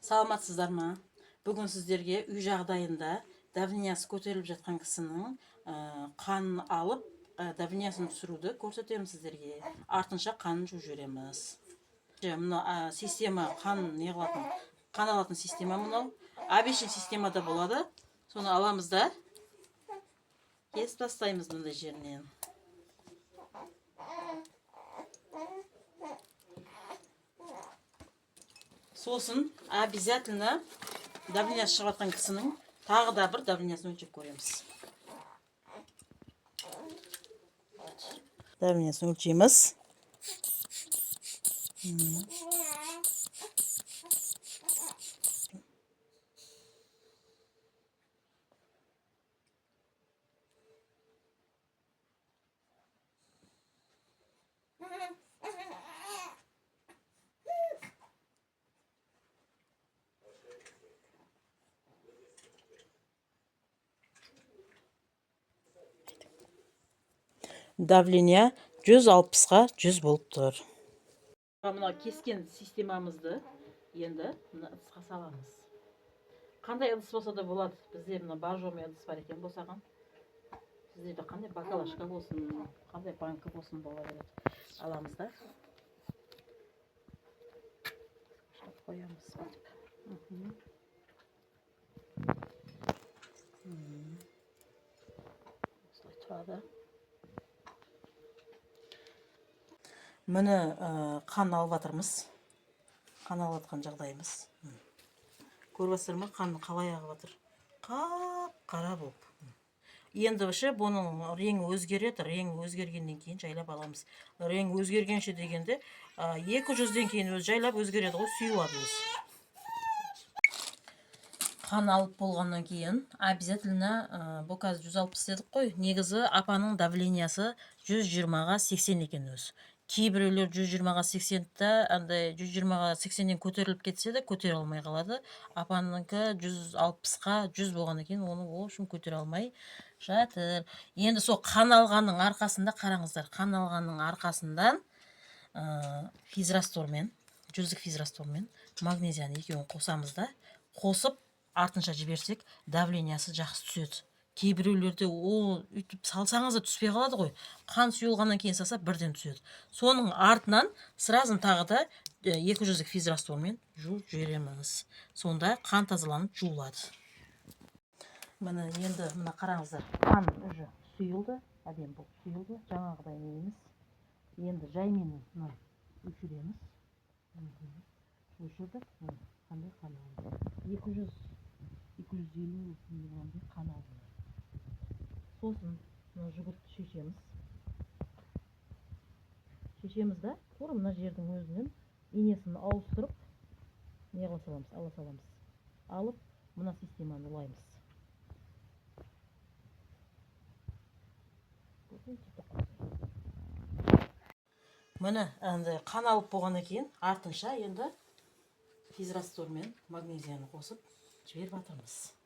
Саламатсыздар ма? Бүгін сіздерге үй жағдайында давлениесі көтеріліп жатқан кісінің қанын алып, давлениясын түсіруді көрсетеміз сіздерге. Артынша қанын жуып жібереміз. Мына система қан алатын система мынау. Обычный системада болады. Соны аламыз да кесіп тастаймыз мындай жерінен. Сосын обязательно давлениясы шығып жатқан кісінің тағы да бір давлениясын өлшеп көреміз. Давлениясын өлшейміз. Давление 160-ға 100 болып тұр. Мына кескен системамызды енді ыдысқа саламыз. Қандай ыдыс болса да болады. Бізде мына боржомый ыдыс бар екен босаған. Сіздерде қандай бакалашка болсын, қандай банка болсын бола береді. Аламыз да. Қоямыз. Осылай тұрады. Міне қан алып жатырмыз. Қан алып жатқан жағдайымыз. Көріп жатсыздар ма, қанның қалай ағып жатыр? Қап-қара болып. Енді бұның реңі өзгереді. Реңі өзгергеннен кейін жайлап аламыз. Реңі өзгергенше дегенде 200-ден кейін жайлап өзгереді ғой, сұйылады өзі. Қан алып болғаннан кейін обязательно бұл қазір 160 дедік қой. Негізі апаның давлениясы 120-ға 80 екен өзі. Кейбіреулер 120-ға 80-ті, андай 120-ға 80-ден көтеріліп кетсе де көтере алмай қалады. Апаныңкі 160-ға 100 болғаннан кейін оны көтере алмай жатыр. Енді сол қан алғанның арқасында қараңыздар. Қан алғанның арқасында физрастормен, жүздік физрастормен магнезияны екеуін қосамыз да, қосып артынша жіберсек, давлениясы жақсы түседі. Кейбіреулерде үйтіп салсаңыз да түспей қалады ғой. Қан сұйылғаннан кейін салса бірден түседі. Соның артынан сразу тағы да 200-дік физрастормен жуып жібереміз. Сонда қан тазаланып жуылады. Міне енді мына қараңыздар. Қан уже сұйылды, әдемі болып сұйылды. Жаңағыдай емес. Енді жаймен мына өшіреміз. Өшірдік. Қандай қан алды? 200-250 миллиондай қан алды. Сосын жүгіртті шешеміз. Шешеміз да тура мына жердің өзінен инесін ауыстырып не қыла саламыз, ала саламыз. Алып, мына системаны улаймыз. Міне қан алып болғаннан кейін артынша енді физрастормен магнезияны қосып жіберіп жатырмыз.